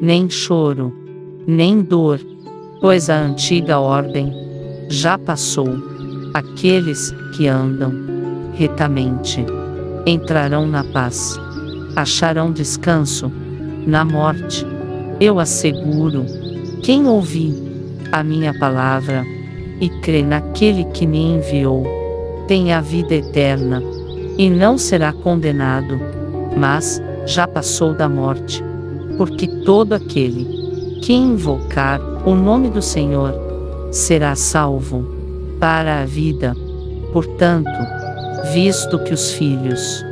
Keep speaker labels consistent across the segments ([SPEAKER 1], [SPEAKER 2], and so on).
[SPEAKER 1] nem choro, nem dor, pois a antiga ordem já passou. Aqueles que andam retamente entrarão na paz, acharão descanso na morte. Eu asseguro: quem ouvir a minha palavra e crê naquele que me enviou, tem a vida eterna, e não será condenado, mas já passou da morte. Porque todo aquele que invocar o nome do Senhor será salvo para a vida. Portanto, visto que os filhos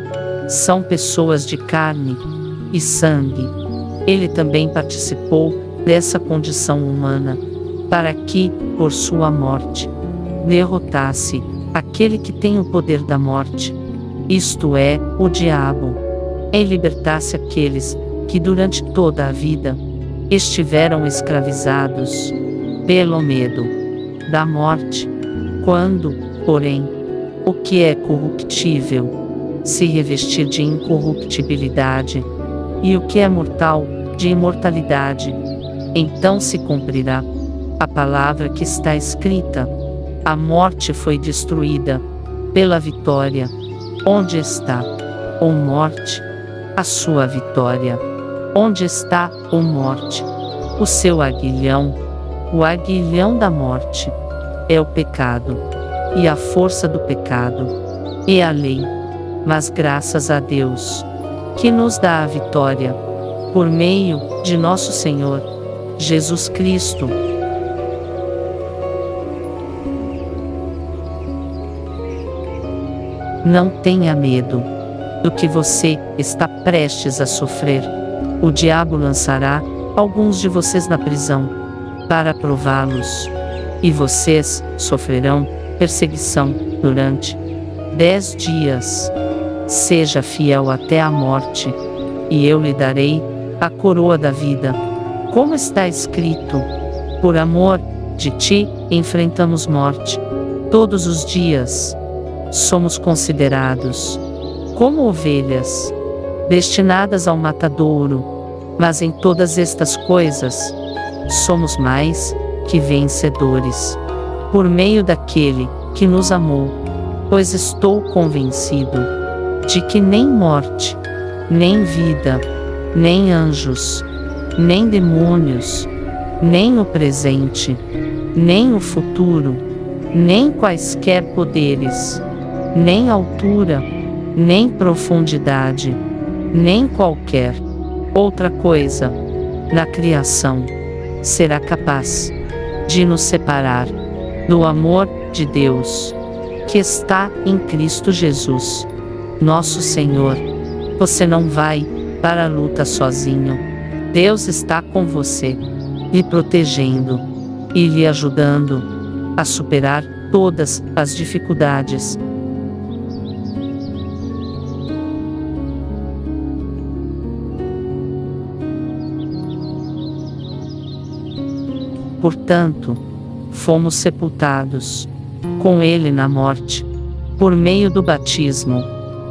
[SPEAKER 1] são pessoas de carne e sangue, ele também participou dessa condição humana, para que, por sua morte, derrotasse aquele que tem o poder da morte, isto é, o diabo, e libertasse aqueles que durante toda a vida estiveram escravizados pelo medo da morte. Quando, porém, o que é corruptível se revestir de incorruptibilidade, e o que é mortal de imortalidade, então se cumprirá a palavra que está escrita: a morte foi destruída pela vitória. Onde está, ó morte, a sua vitória? Onde está, ó morte, o seu aguilhão? O aguilhão da morte é o pecado, e a força do pecado é a lei. Mas graças a Deus, que nos dá a vitória, por meio de nosso Senhor Jesus Cristo. Não tenha medo do que você está prestes a sofrer. O diabo lançará alguns de vocês na prisão, para prová-los, e vocês sofrerão perseguição durante 10 dias. Seja fiel até a morte, e eu lhe darei a coroa da vida. Como está escrito: por amor de ti enfrentamos morte todos os dias. Somos considerados como ovelhas destinadas ao matadouro, mas em todas estas coisas somos mais que vencedores, por meio daquele que nos amou. Pois estou convencido de que nem morte, nem vida, nem anjos, nem demônios, nem o presente, nem o futuro, nem quaisquer poderes, nem altura, nem profundidade, nem qualquer outra coisa na criação será capaz de nos separar do amor de Deus, que está em Cristo Jesus, nosso Senhor. Você não vai para a luta sozinho. Deus está com você, lhe protegendo e lhe ajudando a superar todas as dificuldades. Portanto, fomos sepultados com ele na morte, por meio do batismo,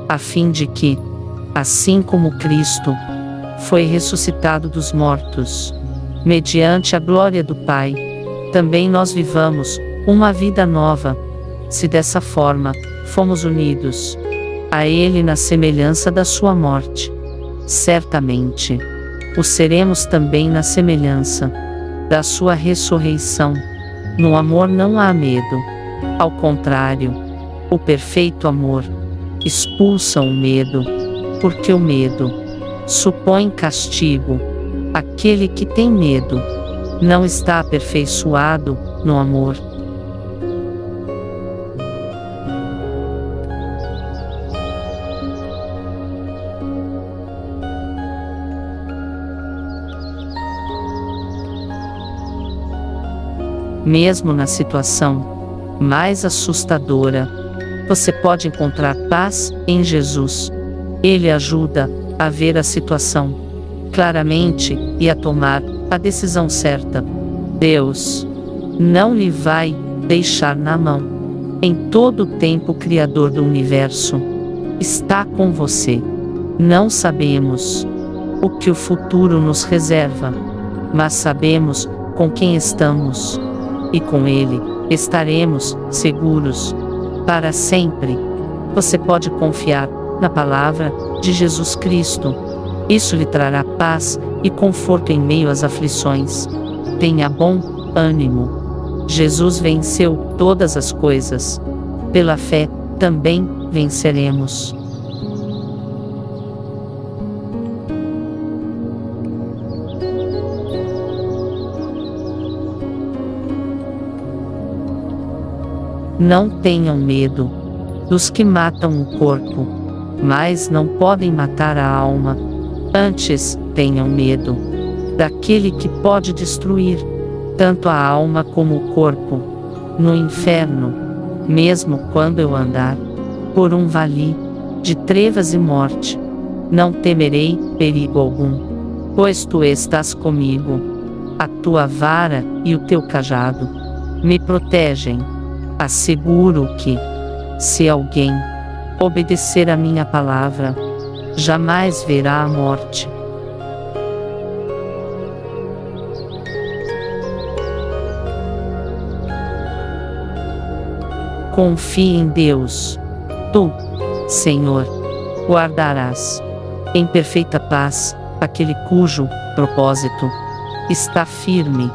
[SPEAKER 1] a fim de que, assim como Cristo foi ressuscitado dos mortos, mediante a glória do Pai, também nós vivamos uma vida nova, se dessa forma fomos unidos a ele na semelhança da sua morte. Certamente o seremos também na semelhança da sua ressurreição. No amor não há medo. Ao contrário, o perfeito amor expulsa o medo, porque o medo supõe castigo. Aquele que tem medo não está aperfeiçoado no amor. Mesmo na situação mais assustadora, você pode encontrar paz em Jesus. Ele ajuda a ver a situação claramente e a tomar a decisão certa. Deus não lhe vai deixar na mão. Em todo o tempo, o Criador do universo está com você. Não sabemos o que o futuro nos reserva, mas sabemos com quem estamos, e com Ele estaremos seguros para sempre. Você pode confiar na palavra de Jesus Cristo. Isso lhe trará paz e conforto em meio às aflições. Tenha bom ânimo. Jesus venceu todas as coisas. Pela fé, também venceremos. Não tenham medo dos que matam o corpo, mas não podem matar a alma. Antes, tenham medo daquele que pode destruir tanto a alma como o corpo no inferno. Mesmo quando eu andar por um vale de trevas e morte, não temerei perigo algum, pois tu estás comigo. A tua vara e o teu cajado me protegem. Asseguro que, se alguém obedecer a minha palavra, jamais verá a morte. Confie em Deus. Tu, Senhor, guardarás em perfeita paz aquele cujo propósito está firme.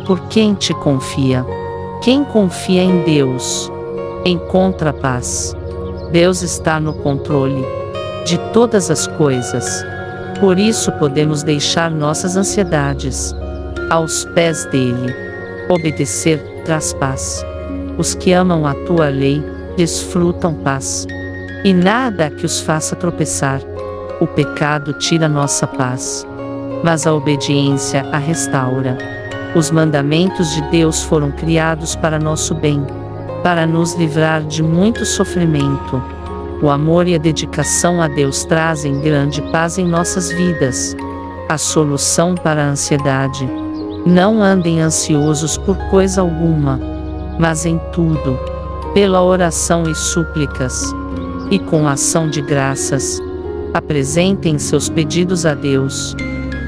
[SPEAKER 1] Por quem te confia? Quem confia em Deus encontra paz. Deus está no controle de todas as coisas. Por isso podemos deixar nossas ansiedades aos pés dele. Obedecer traz paz. Os que amam a tua lei desfrutam paz, e nada que os faça tropeçar. O pecado tira nossa paz, mas a obediência a restaura. Os mandamentos de Deus foram criados para nosso bem, para nos livrar de muito sofrimento. O amor e a dedicação a Deus trazem grande paz em nossas vidas. A solução para a ansiedade: não andem ansiosos por coisa alguma, mas em tudo, pela oração e súplicas, e com ação de graças, apresentem seus pedidos a Deus,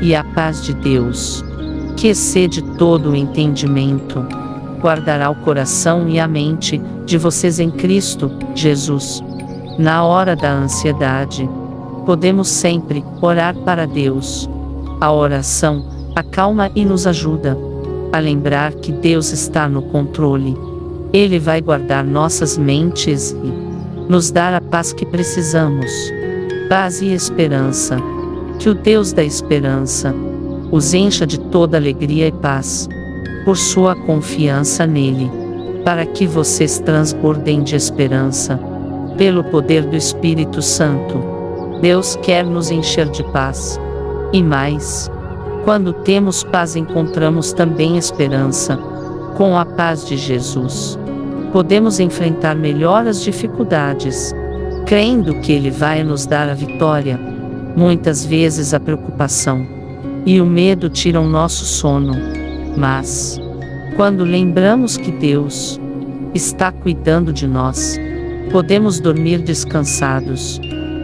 [SPEAKER 1] e a paz de Deus, que excede todo o entendimento, guardará o coração e a mente de vocês em Cristo Jesus. Na hora da ansiedade, podemos sempre orar para Deus. A oração acalma e nos ajuda a lembrar que Deus está no controle. Ele vai guardar nossas mentes e nos dar a paz que precisamos. Paz e esperança. Que o Deus da esperança os encha de toda alegria e paz, por sua confiança nele, para que vocês transbordem de esperança, pelo poder do Espírito Santo. Deus quer nos encher de paz. E mais, quando temos paz encontramos também esperança. Com a paz de Jesus, podemos enfrentar melhor as dificuldades, crendo que Ele vai nos dar a vitória. Muitas vezes a preocupação e o medo tiram nosso sono, mas, quando lembramos que Deus está cuidando de nós, podemos dormir descansados.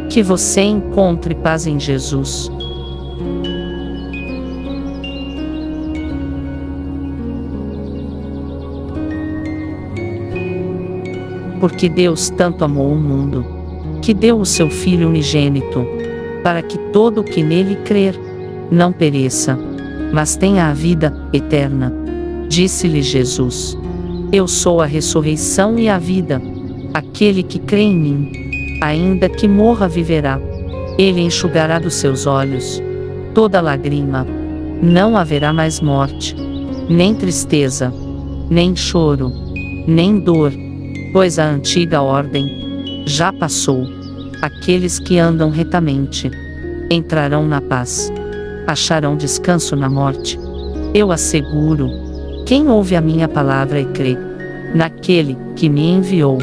[SPEAKER 1] Que você encontre paz em Jesus. Porque Deus tanto amou o mundo, que deu o seu Filho unigênito, para que todo o que nele crer não pereça, mas tenha a vida eterna. Disse-lhe Jesus: Eu sou a ressurreição e a vida. Aquele que crê em mim, ainda que morra, viverá. Ele enxugará dos seus olhos toda lágrima. Não haverá mais morte, nem tristeza, nem choro, nem dor, pois a antiga ordem já passou. Aqueles que andam retamente entrarão na paz, acharão descanso na morte. Eu asseguro: quem ouve a minha palavra e crê naquele que me enviou,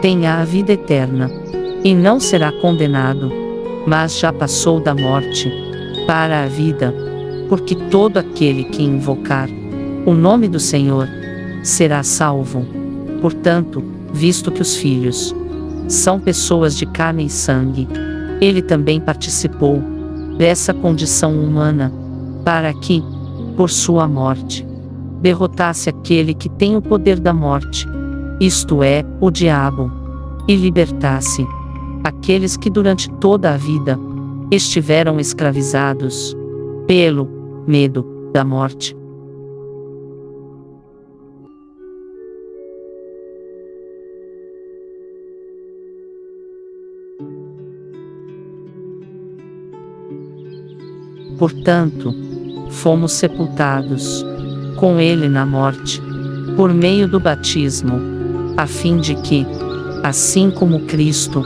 [SPEAKER 1] tenha a vida eterna, e não será condenado, mas já passou da morte para a vida. Porque todo aquele que invocar o nome do Senhor será salvo. Portanto, visto que os filhos são pessoas de carne e sangue, Ele também participou dessa condição humana, para que, por sua morte, derrotasse aquele que tem o poder da morte, isto é, o diabo, e libertasse aqueles que durante toda a vida estiveram escravizados pelo medo da morte. Portanto, fomos sepultados com ele na morte, por meio do batismo, a fim de que, assim como Cristo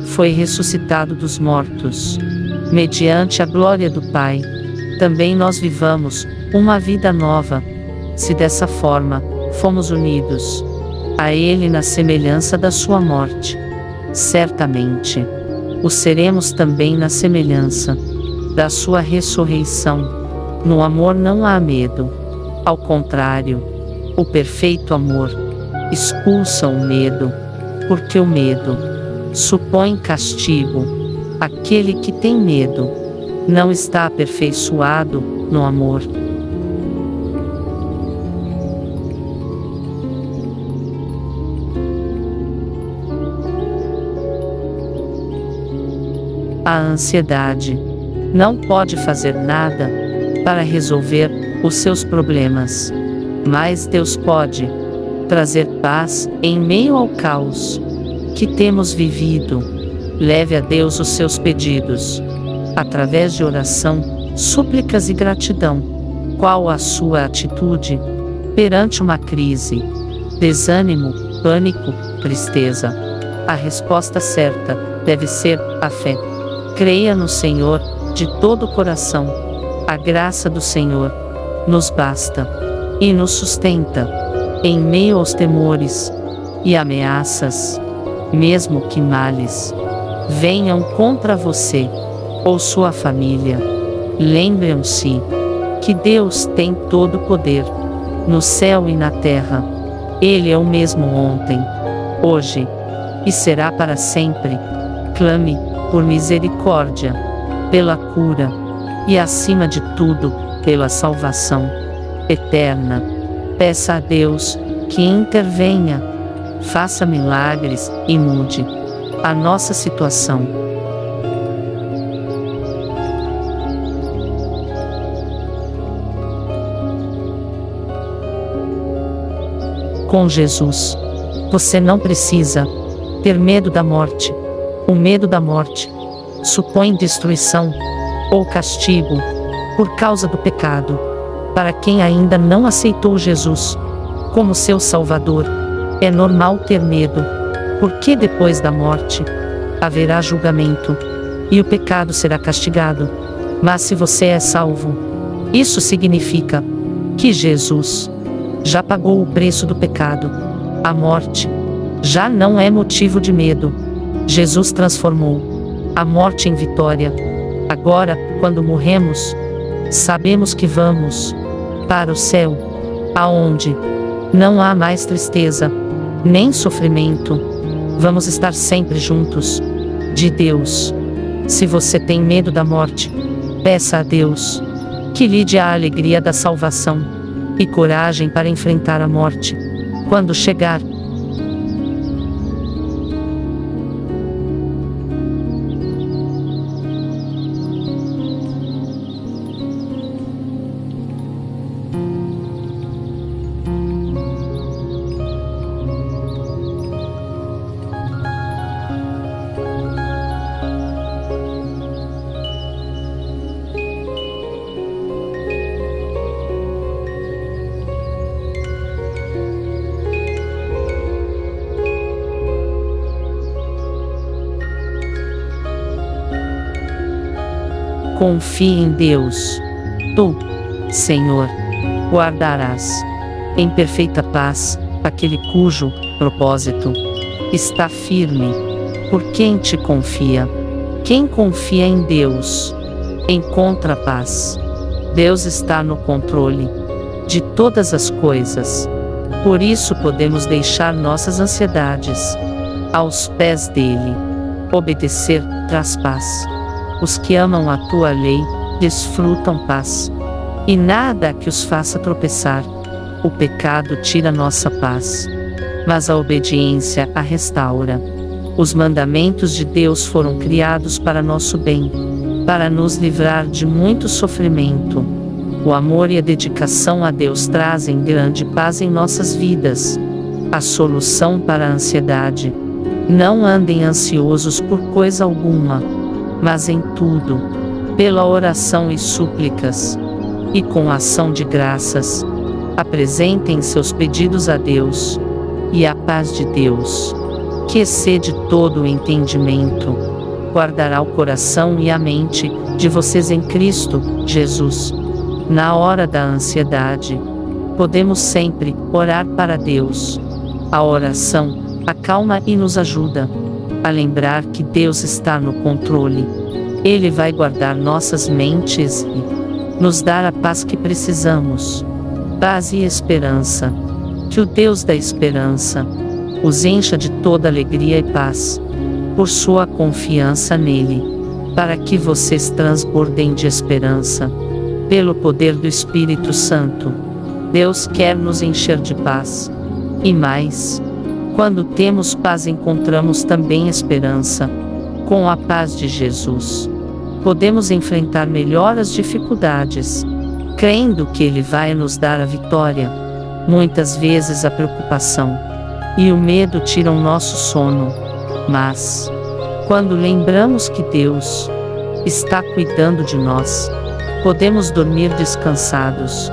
[SPEAKER 1] foi ressuscitado dos mortos, mediante a glória do Pai, também nós vivamos uma vida nova, se dessa forma fomos unidos a Ele na semelhança da sua morte. Certamente o seremos também na semelhança da sua ressurreição. No amor não há medo. Ao contrário, o perfeito amor expulsa o medo, porque o medo supõe castigo. Aquele que tem medo não está aperfeiçoado no amor. A ansiedade não pode fazer nada para resolver os seus problemas, mas Deus pode trazer paz em meio ao caos que temos vivido. Leve a Deus os seus pedidos, através de oração, súplicas e gratidão. Qual a sua atitude perante uma crise? Desânimo, pânico, tristeza? A resposta certa deve ser a fé. Creia no Senhor de todo o coração. A graça do Senhor nos basta e nos sustenta em meio aos temores e ameaças, mesmo que males venham contra você ou sua família. Lembrem-se que Deus tem todo o poder no céu e na terra. Ele é o mesmo ontem, hoje e será para sempre. Clame por misericórdia, pela cura e, acima de tudo, pela salvação eterna. Peça a Deus que intervenha, faça milagres e mude a nossa situação. Com Jesus, você não precisa ter medo da morte. O medo da morte supõe destruição ou castigo por causa do pecado. Para quem ainda não aceitou Jesus como seu Salvador, é normal ter medo, porque depois da morte haverá julgamento e o pecado será castigado. Mas se você é salvo, isso significa que Jesus já pagou o preço do pecado. A morte já não é motivo de medo. Jesus transformou a morte em vitória. Agora, quando morremos, sabemos que vamos para o céu, aonde não há mais tristeza, nem sofrimento. Vamos estar sempre juntos de Deus. Se você tem medo da morte, peça a Deus que lhe dê a alegria da salvação e coragem para enfrentar a morte quando chegar. Confie em Deus. Tu, Senhor, guardarás em perfeita paz aquele cujo propósito está firme. Por quem te confia? Quem confia em Deus encontra paz. Deus está no controle de todas as coisas. Por isso podemos deixar nossas ansiedades aos pés dele Obedecer traz paz. Os que amam a tua lei desfrutam paz. E nada que os faça tropeçar. O pecado tira nossa paz, mas a obediência a restaura. Os mandamentos de Deus foram criados para nosso bem, para nos livrar de muito sofrimento. O amor e a dedicação a Deus trazem grande paz em nossas vidas. A solução para a ansiedade: não andem ansiosos por coisa alguma, mas em tudo, pela oração e súplicas, e com ação de graças, apresentem seus pedidos a Deus, e a paz de Deus, que excede todo o entendimento, guardará o coração e a mente de vocês em Cristo Jesus. Na hora da ansiedade, podemos sempre orar para Deus. A oração acalma e nos ajuda a lembrar que Deus está no controle. Ele vai guardar nossas mentes e nos dar a paz que precisamos. Paz e esperança. Que o Deus da esperança os encha de toda alegria e paz, por sua confiança nele, para que vocês transbordem de esperança. Pelo poder do Espírito Santo, Deus quer nos encher de paz. E mais, quando temos paz, encontramos também esperança. Com a paz de Jesus, podemos enfrentar melhor as dificuldades, crendo que Ele vai nos dar a vitória. Muitas vezes a preocupação e o medo tiram nosso sono, mas, quando lembramos que Deus está cuidando de nós, podemos dormir descansados.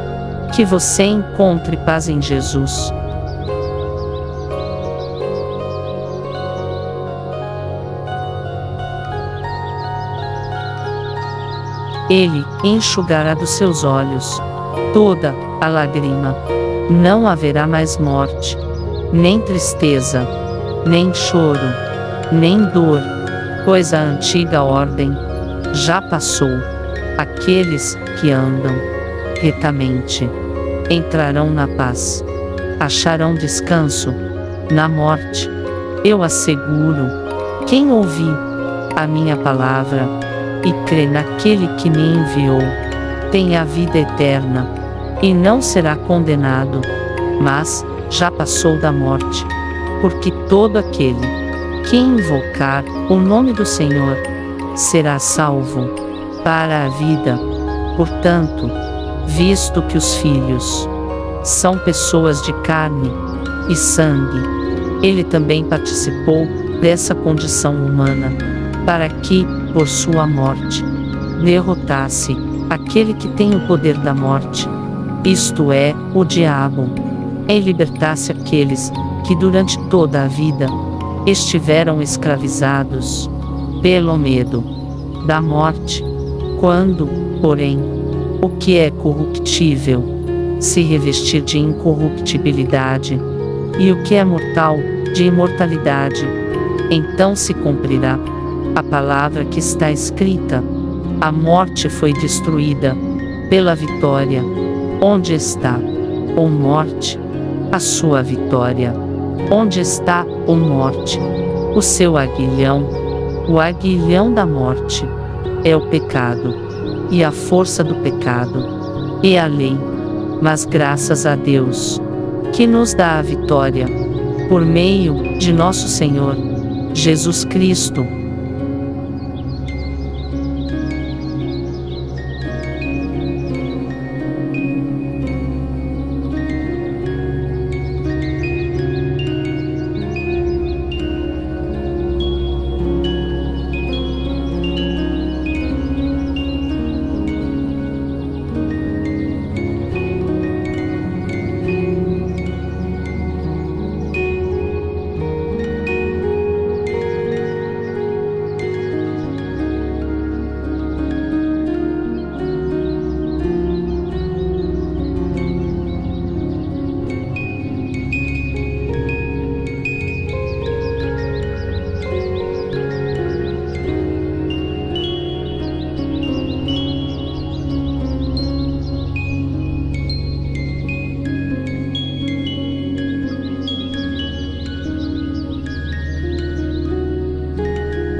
[SPEAKER 1] Que você encontre paz em Jesus. Ele enxugará dos seus olhos toda a lágrima. Não haverá mais morte, nem tristeza, nem choro, nem dor, pois a antiga ordem já passou. Aqueles que andam retamente entrarão na paz, acharão descanso na morte. Eu asseguro: quem ouvir a minha palavra e crê naquele que me enviou, tem a vida eterna, e não será condenado, mas já passou da morte. Porque todo aquele que invocar o nome do Senhor será salvo para a vida. Portanto, visto que os filhos são pessoas de carne e sangue, ele também participou dessa condição humana, para que, por sua morte, derrotasse aquele que tem o poder da morte, isto é, o diabo, e libertasse aqueles que durante toda a vida estiveram escravizados pelo medo da morte. Quando, porém, o que é corruptível se revestir de incorruptibilidade, e o que é mortal de imortalidade, então se cumprirá a palavra que está escrita: a morte foi destruída pela vitória. Onde está, ó morte, a sua vitória? Onde está, ó morte, o seu aguilhão? O aguilhão da morte é o pecado, e a força do pecado é a lei. Mas graças a Deus, que nos dá a vitória, por meio de nosso Senhor Jesus Cristo.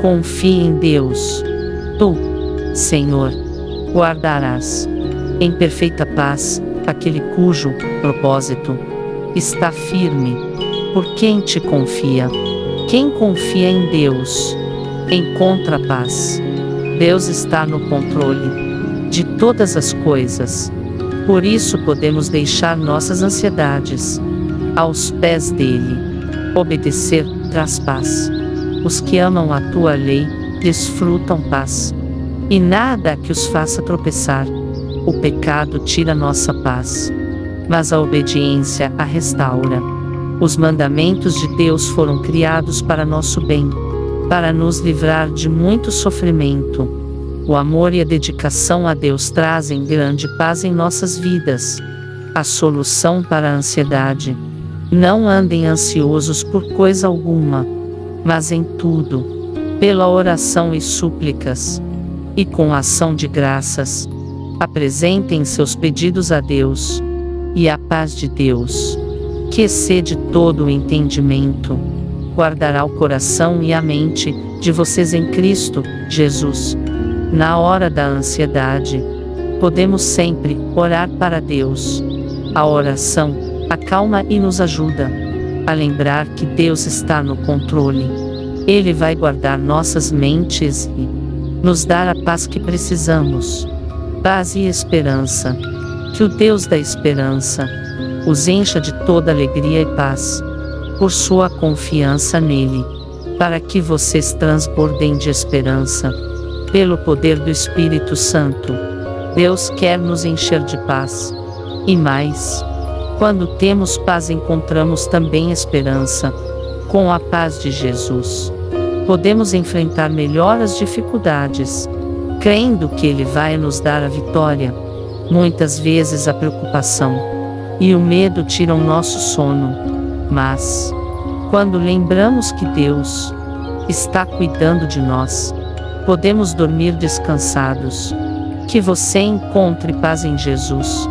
[SPEAKER 1] Confie em Deus. Tu, Senhor, guardarás em perfeita paz aquele cujo propósito está firme. Por quem te confia? Quem confia em Deus encontra paz. Deus está no controle de todas as coisas. Por isso podemos deixar nossas ansiedades aos pés dele. Obedecer traz paz. Os que amam a tua lei desfrutam paz, e nada que os faça tropeçar. O pecado tira nossa paz, mas a obediência a restaura. Os mandamentos de Deus foram criados para nosso bem, para nos livrar de muito sofrimento. O amor e a dedicação a Deus trazem grande paz em nossas vidas. A solução para a ansiedade: não andem ansiosos por coisa alguma, mas em tudo, pela oração e súplicas, e com ação de graças, apresentem seus pedidos a Deus, e a paz de Deus, que excede todo o entendimento, guardará o coração e a mente de vocês em Cristo Jesus. Na hora da ansiedade, podemos sempre orar para Deus. A oração acalma e nos ajuda a lembrar que Deus está no controle. Ele vai guardar nossas mentes e nos dar a paz que precisamos. Paz e esperança. Que o Deus da esperança os encha de toda alegria e paz, por sua confiança nele, para que vocês transbordem de esperança, pelo poder do Espírito Santo. Deus quer nos encher de paz. E mais, quando temos paz encontramos também esperança. Com a paz de Jesus, podemos enfrentar melhor as dificuldades, crendo que Ele vai nos dar a vitória. Muitas vezes a preocupação e o medo tiram nosso sono, mas, quando lembramos que Deus está cuidando de nós, podemos dormir descansados. Que você encontre paz em Jesus.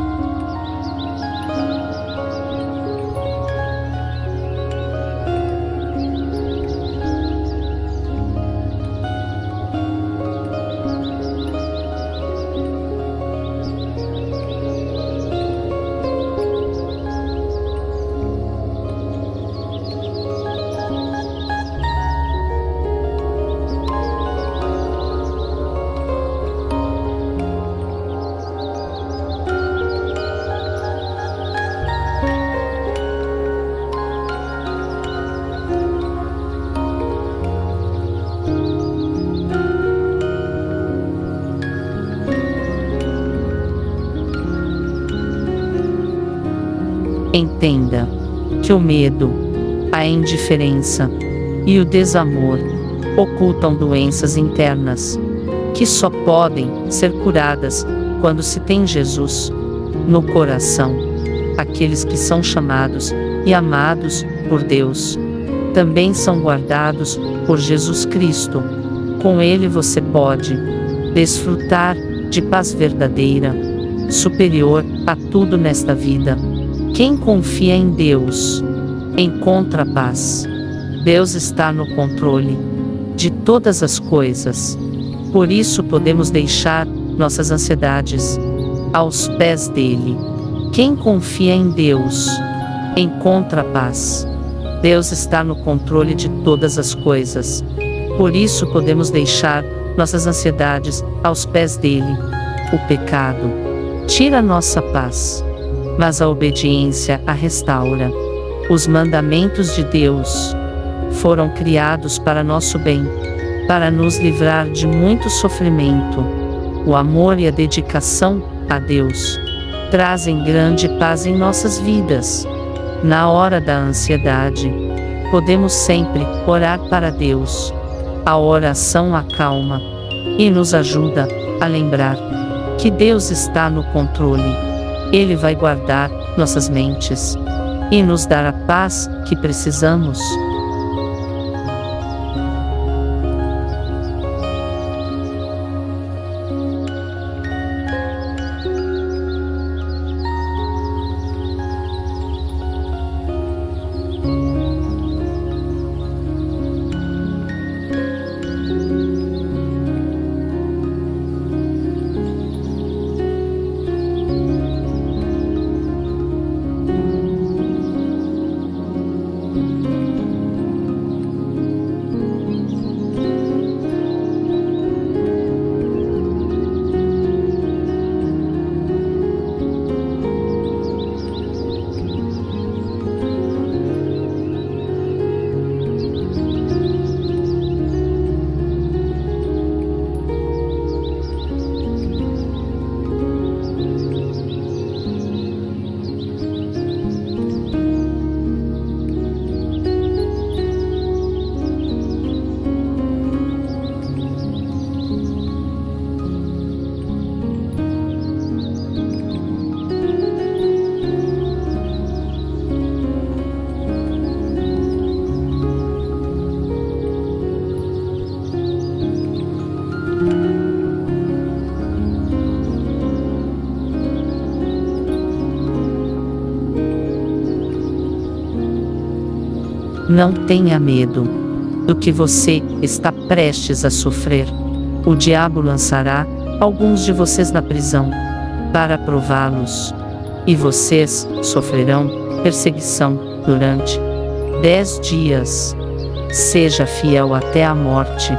[SPEAKER 1] Entenda que o medo, a indiferença e o desamor ocultam doenças internas, que só podem ser curadas quando se tem Jesus no coração. Aqueles que são chamados e amados por Deus também são guardados por Jesus Cristo. Com Ele você pode desfrutar de paz verdadeira, superior a tudo nesta vida. Quem confia em Deus encontra paz. Deus está no controle de todas as coisas. Por isso podemos deixar nossas ansiedades aos pés dele. Quem confia em Deus encontra paz. Deus está no controle de todas as coisas. Por isso podemos deixar nossas ansiedades aos pés dele. O pecado tira nossa paz, mas a obediência a restaura. Os mandamentos de Deus foram criados para nosso bem, para nos livrar de muito sofrimento. O amor e a dedicação a Deus trazem grande paz em nossas vidas. Na hora da ansiedade, podemos sempre orar para Deus. A oração acalma e nos ajuda a lembrar que Deus está no controle. Ele vai guardar nossas mentes e nos dar a paz que precisamos. Não tenha medo do que você está prestes a sofrer. O diabo lançará alguns de vocês na prisão para prová-los, e vocês sofrerão perseguição durante 10 dias. Seja fiel até a morte,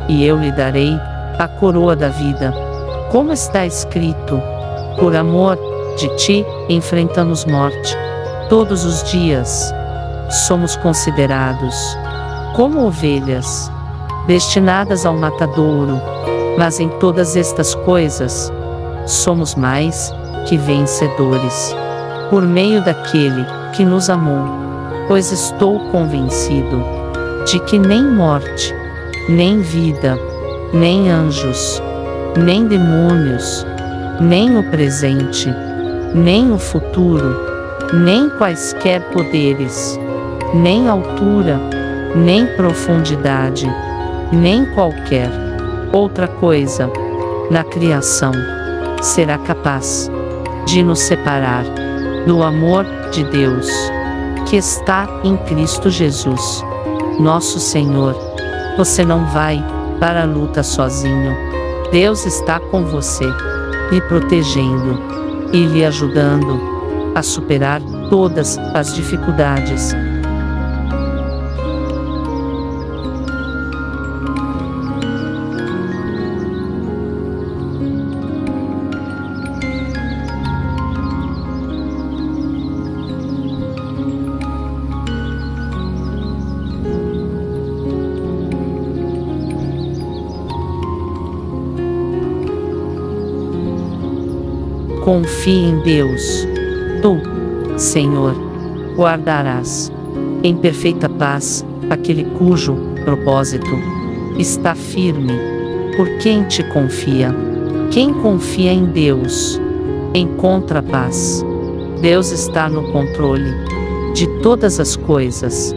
[SPEAKER 1] e eu lhe darei a coroa da vida. Como está escrito: por amor de ti enfrentamos morte. Todos os dias somos considerados como ovelhas destinadas ao matadouro, mas em todas estas coisas somos mais que vencedores por meio daquele que nos amou. Pois estou convencido de que nem morte, nem vida, nem anjos, nem demônios, nem o presente, nem o futuro, nem quaisquer poderes, nem altura, nem profundidade, nem qualquer outra coisa na criação será capaz de nos separar do amor de Deus, que está em Cristo Jesus, nosso Senhor. Você não vai para a luta sozinho. Deus está com você, lhe protegendo e lhe ajudando a superar todas as dificuldades. Confie em Deus. Tu, Senhor, guardarás em perfeita paz aquele cujo propósito está firme. Por quem te confia? Quem confia em Deus encontra paz. Deus está no controle de todas as coisas.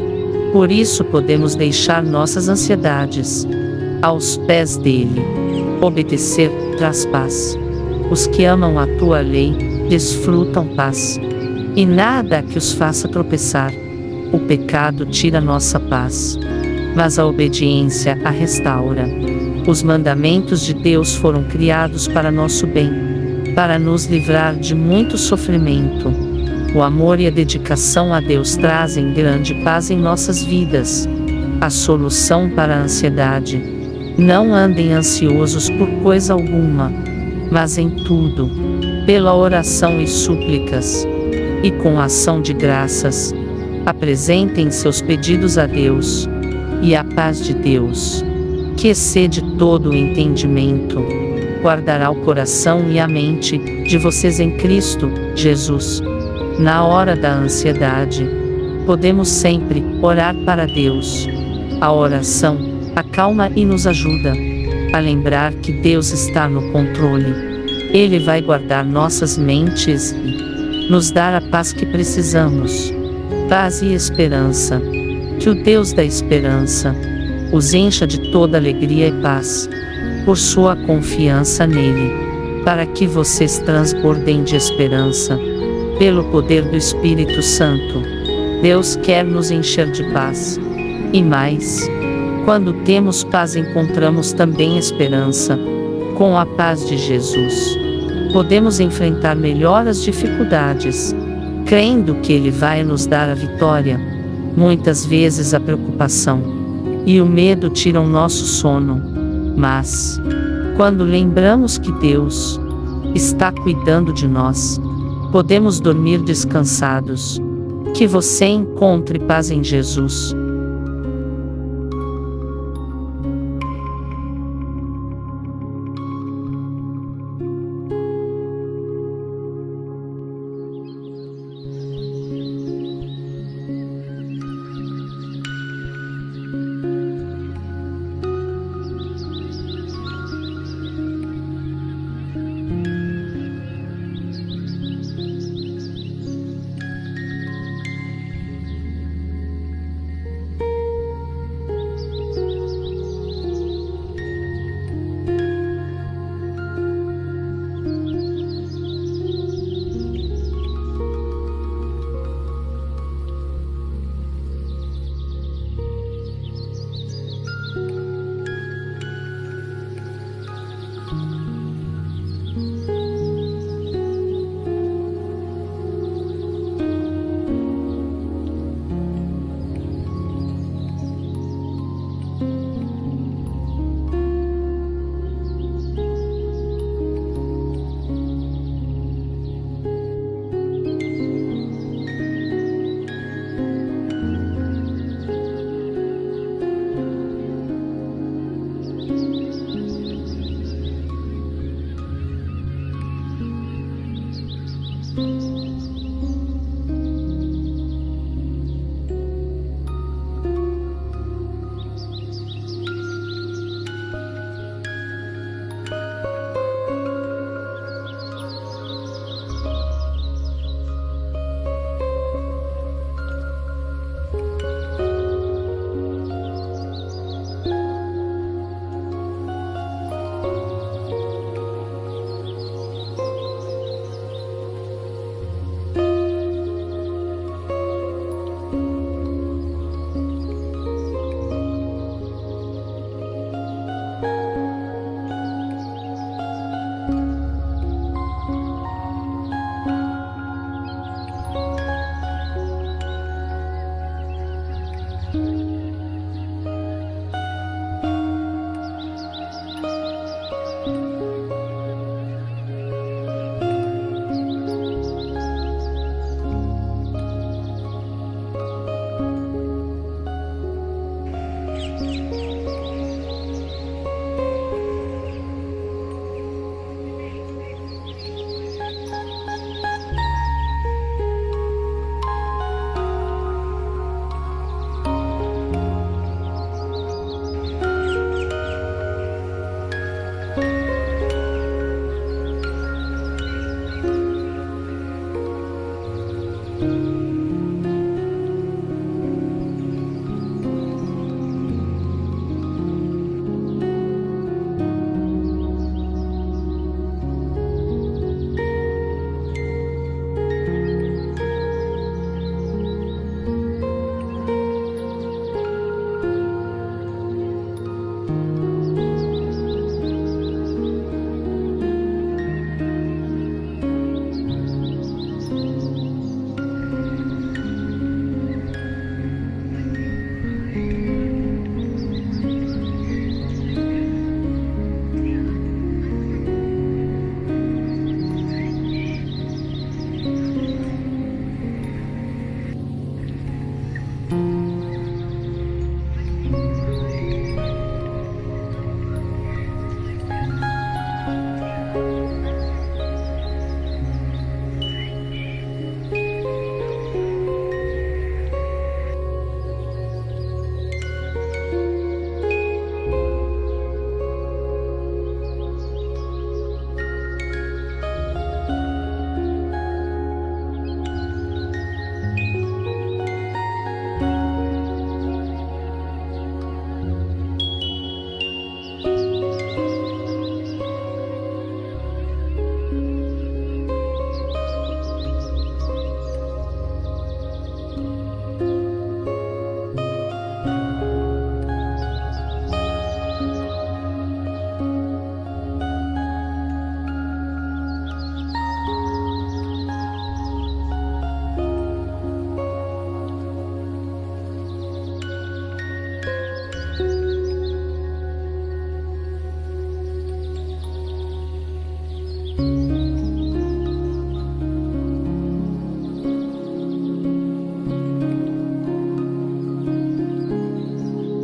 [SPEAKER 1] Por isso podemos deixar nossas ansiedades aos pés dele. Obedecer traz paz. Os que amam a tua lei desfrutam paz, e nada que os faça tropeçar. O pecado tira nossa paz, mas a obediência a restaura. Os mandamentos de Deus foram criados para nosso bem, para nos livrar de muito sofrimento. O amor e a dedicação a Deus trazem grande paz em nossas vidas. A solução para a ansiedade: não andem ansiosos por coisa alguma, mas em tudo, pela oração e súplicas, e com ação de graças, apresentem seus pedidos a Deus, e a paz de Deus, que excede todo o entendimento, guardará o coração e a mente de vocês em Cristo Jesus. Na hora da ansiedade, podemos sempre orar para Deus. A oração acalma e nos ajuda a lembrar que Deus está no controle. Ele vai guardar nossas mentes e nos dar a paz que precisamos. Paz e esperança. Que o Deus da esperança os encha de toda alegria e paz, por sua confiança nele, para que vocês transbordem de esperança, pelo poder do Espírito Santo. Deus quer nos encher de paz. E mais, quando temos paz encontramos também esperança. Com a paz de Jesus, podemos enfrentar melhor as dificuldades, crendo que Ele vai nos dar a vitória. Muitas vezes a preocupação e o medo tiram nosso sono, mas, quando lembramos que Deus está cuidando de nós, podemos dormir descansados. Que você encontre paz em Jesus.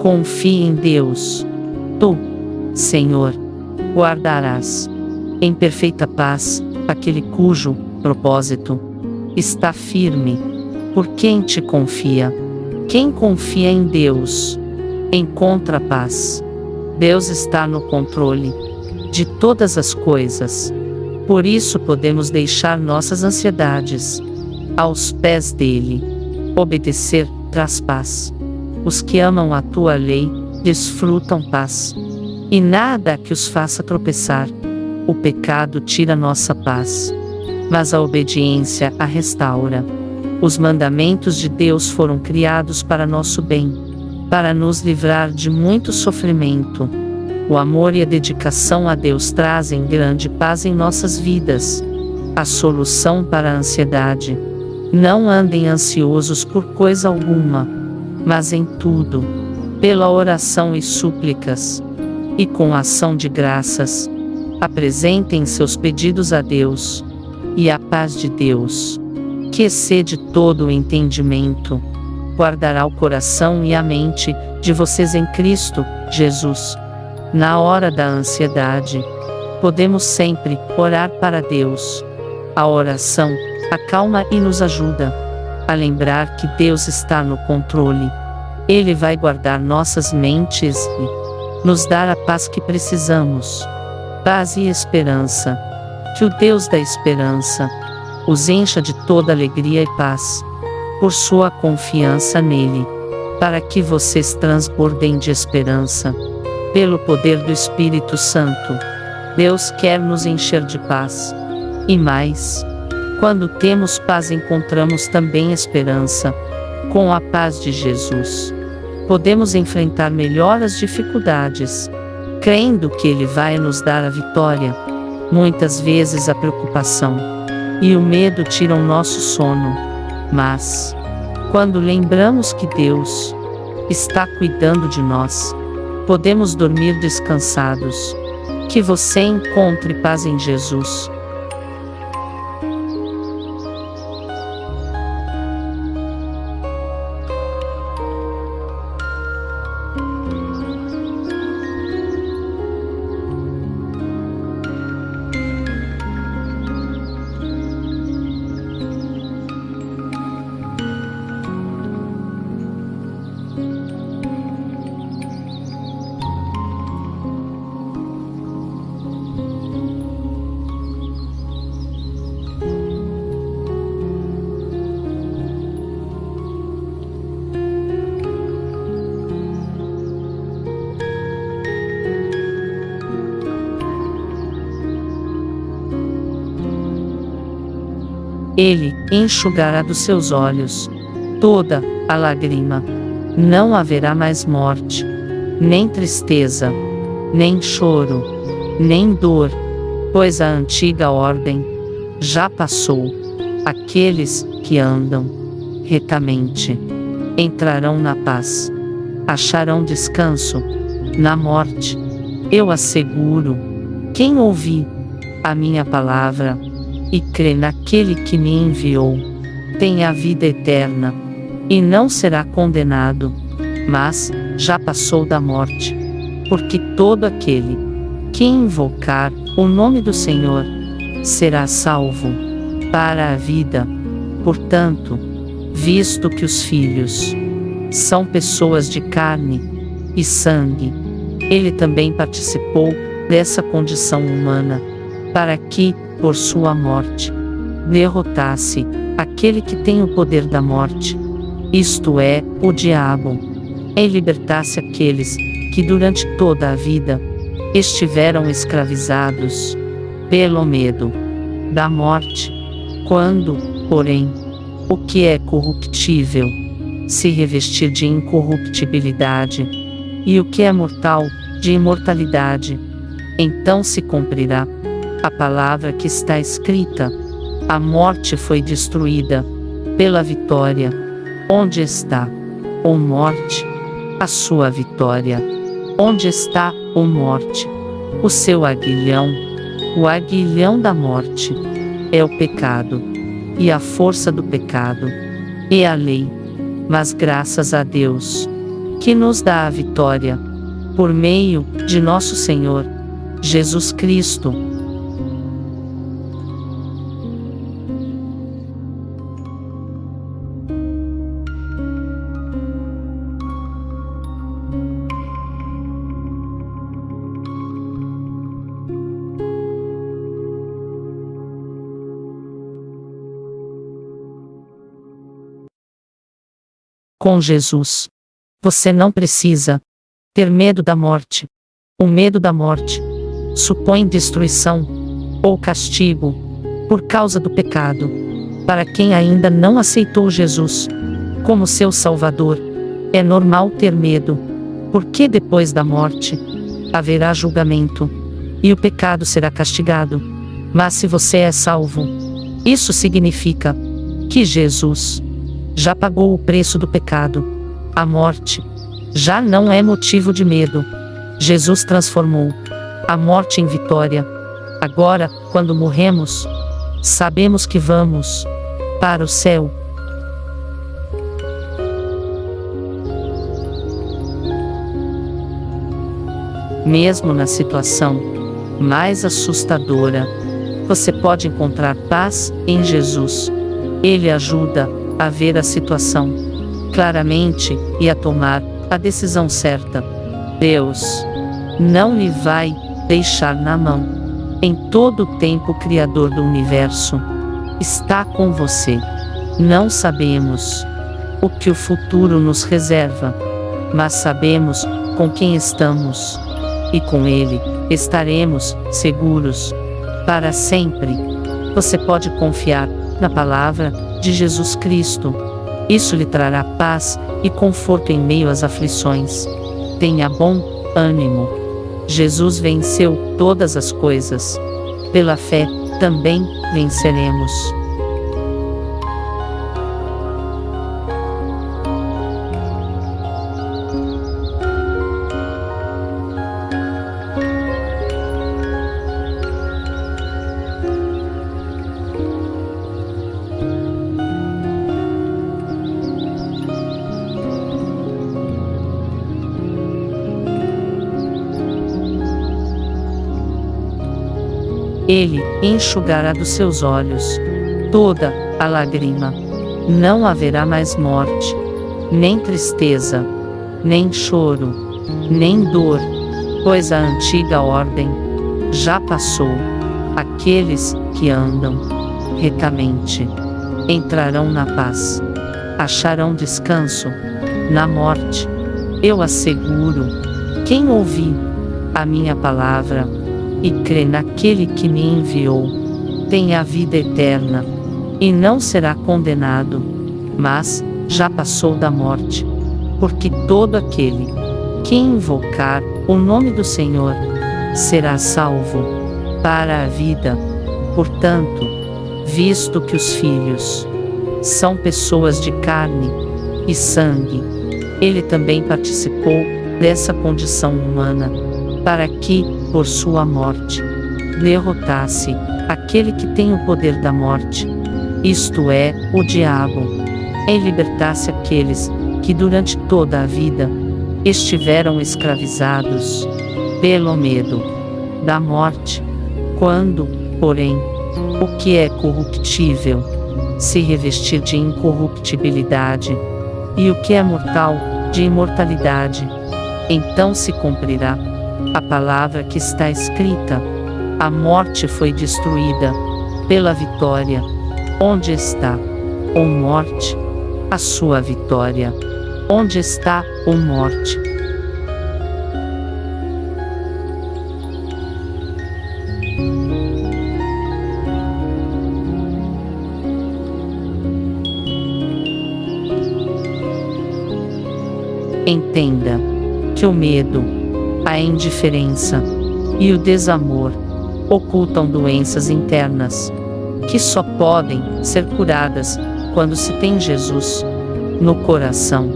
[SPEAKER 1] Confie em Deus. Tu, Senhor, guardarás em perfeita paz aquele cujo propósito está firme. Por quem te confia? Quem confia em Deus encontra paz. Deus está no controle de todas as coisas. Por isso podemos deixar nossas ansiedades aos pés dele. Obedecer traz paz. Os que amam a tua lei desfrutam paz, e nada que os faça tropeçar. O pecado tira nossa paz, mas a obediência a restaura. Os mandamentos de Deus foram criados para nosso bem, para nos livrar de muito sofrimento. O amor e a dedicação a Deus trazem grande paz em nossas vidas. A solução para a ansiedade: não andem ansiosos por coisa alguma, mas em tudo, pela oração e súplicas, e com ação de graças, apresentem seus pedidos a Deus, e a paz de Deus, que excede todo o entendimento, guardará o coração e a mente de vocês em Cristo Jesus. Na hora da ansiedade, podemos sempre orar para Deus. A oração acalma e nos ajuda a lembrar que Deus está no controle. Ele vai guardar nossas mentes e nos dar a paz que precisamos. Paz e esperança. Que o Deus da esperança os encha de toda alegria e paz, por sua confiança nele, para que vocês transbordem de esperança. Pelo poder do Espírito Santo, Deus quer nos encher de paz. E mais, quando temos paz, encontramos também esperança. Com a paz de Jesus, podemos enfrentar melhor as dificuldades, crendo que Ele vai nos dar a vitória. Muitas vezes a preocupação e o medo tiram nosso sono, mas, quando lembramos que Deus está cuidando de nós, podemos dormir descansados. Que você encontre paz em Jesus. Ele enxugará dos seus olhos toda a lágrima. Não haverá mais morte, nem tristeza, nem choro, nem dor, pois a antiga ordem já passou. Aqueles que andam retamente entrarão na paz, acharão descanso na morte. Eu asseguro: quem ouvir a minha palavra e crê naquele que me enviou, tem a vida eterna, e não será condenado, mas já passou da morte. Porque todo aquele que invocar o nome do Senhor será salvo para a vida. Portanto, visto que os filhos são pessoas de carne e sangue, ele também participou dessa condição humana, para que, por sua morte, derrotasse aquele que tem o poder da morte, isto é, o diabo, e libertasse aqueles que durante toda a vida estiveram escravizados pelo medo da morte. Quando, porém, o que é corruptível se revestir de incorruptibilidade, e o que é mortal de imortalidade, então se cumprirá a palavra que está escrita: a morte foi destruída pela vitória. Onde está, ó morte, a sua vitória? Onde está, ó morte, o seu aguilhão? O aguilhão da morte é o pecado, e a força do pecado é a lei. Mas graças a Deus, que nos dá a vitória, por meio de nosso Senhor Jesus Cristo. Com Jesus, você não precisa ter medo da morte. O medo da morte supõe destruição ou castigo por causa do pecado. Para quem ainda não aceitou Jesus como seu Salvador, é normal ter medo, porque depois da morte haverá julgamento e o pecado será castigado. Mas se você é salvo, isso significa que Jesus já pagou o preço do pecado. A morte já não é motivo de medo. Jesus transformou a morte em vitória. Agora, quando morremos, sabemos que vamos para o céu. Mesmo na situação mais assustadora, você pode encontrar paz em Jesus. Ele ajuda a ver a situação claramente e a tomar a decisão certa. Deus não lhe vai deixar na mão. Em todo o tempo, o Criador do universo está com você. Não sabemos o que o futuro nos reserva, mas sabemos com quem estamos, e com Ele estaremos seguros para sempre. Você pode confiar na palavra de Jesus Cristo. Isso lhe trará paz e conforto em meio às aflições. Tenha bom ânimo. Jesus venceu todas as coisas. Pela fé, também venceremos. Ele enxugará dos seus olhos toda a lágrima. Não haverá mais morte, nem tristeza, nem choro, nem dor, pois a antiga ordem já passou. Aqueles que andam retamente entrarão na paz, acharão descanso na morte. Eu asseguro: quem ouvir a minha palavra e crê naquele que me enviou, tem a vida eterna, e não será condenado, mas já passou da morte. Porque todo aquele que invocar o nome do Senhor será salvo para a vida. Portanto, visto que os filhos são pessoas de carne e sangue, ele também participou dessa condição humana, para que, por sua morte, derrotasse aquele que tem o poder da morte, isto é, o diabo, e libertasse aqueles que durante toda a vida estiveram escravizados pelo medo da morte. Quando, porém, o que é corruptível se revestir de incorruptibilidade, e o que é mortal de imortalidade, então se cumprirá a palavra que está escrita: a morte foi destruída pela vitória. Onde está, ó morte, a sua vitória? Onde está, ó morte? Entenda que o medo, a indiferença e o desamor ocultam doenças internas, que só podem ser curadas quando se tem Jesus no coração.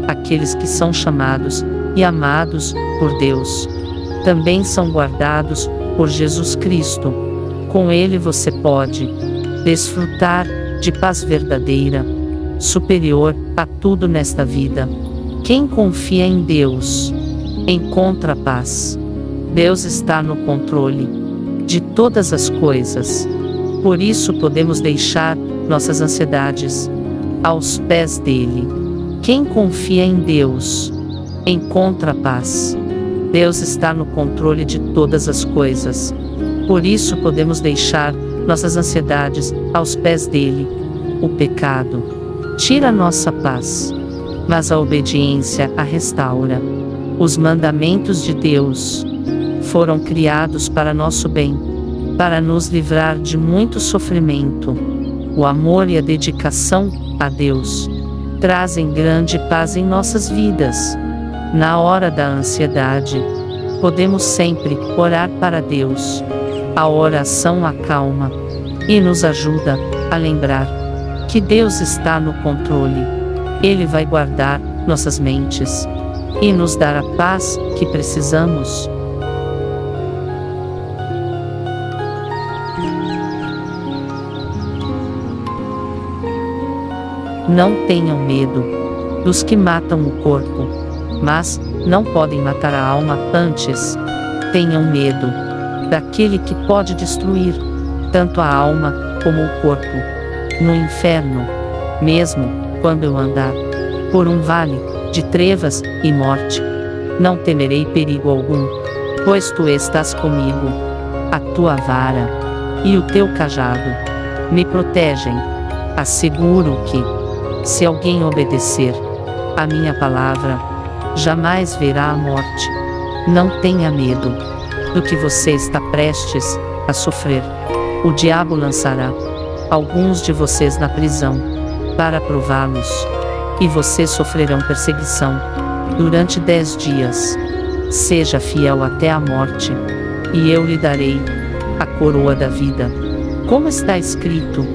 [SPEAKER 1] Aqueles que são chamados e amados por Deus também são guardados por Jesus Cristo. Com Ele você pode desfrutar de paz verdadeira, superior a tudo nesta vida. Quem confia em Deus encontra paz. Deus está no controle de todas as coisas. Por isso podemos deixar nossas ansiedades aos pés dele. Quem confia em Deus encontra paz. Deus está no controle de todas as coisas. Por isso podemos deixar nossas ansiedades aos pés dele. O pecado tira nossa paz, mas a obediência a restaura. Os mandamentos de Deus foram criados para nosso bem, para nos livrar de muito sofrimento. O amor e a dedicação a Deus trazem grande paz em nossas vidas. Na hora da ansiedade, podemos sempre orar para Deus. A oração acalma e nos ajuda a lembrar que Deus está no controle. Ele vai guardar nossas mentes e nos dar a paz que precisamos. Não tenham medo dos que matam o corpo, mas não podem matar a alma. Antes, tenham medo daquele que pode destruir tanto a alma como o corpo no inferno. Mesmo quando eu andar por um vale de trevas e morte, não temerei perigo algum, pois tu estás comigo. A tua vara e o teu cajado me protegem. Asseguro que, se alguém obedecer a minha palavra, jamais verá a morte. Não tenha medo do que você está prestes a sofrer. O diabo lançará alguns de vocês na prisão para prová-los, e vocês sofrerão perseguição durante 10 dias. Seja fiel até a morte, e eu lhe darei a coroa da vida. Como está escrito: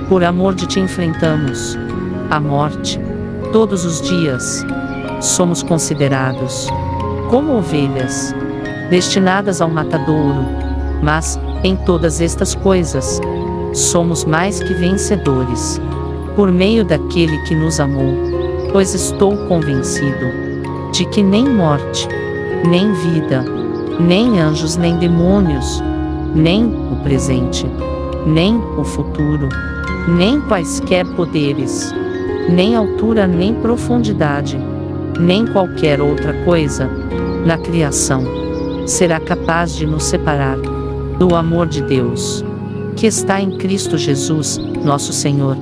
[SPEAKER 1] por amor de ti enfrentamos a morte todos os dias. Somos considerados como ovelhas destinadas ao matadouro, mas em todas estas coisas somos mais que vencedores por meio daquele que nos amou. Pois estou convencido de que nem morte, nem vida, nem anjos, nem demônios, nem o presente, nem o futuro, nem quaisquer poderes, nem altura, nem profundidade, nem qualquer outra coisa na criação será capaz de nos separar do amor de Deus, que está em Cristo Jesus, nosso Senhor.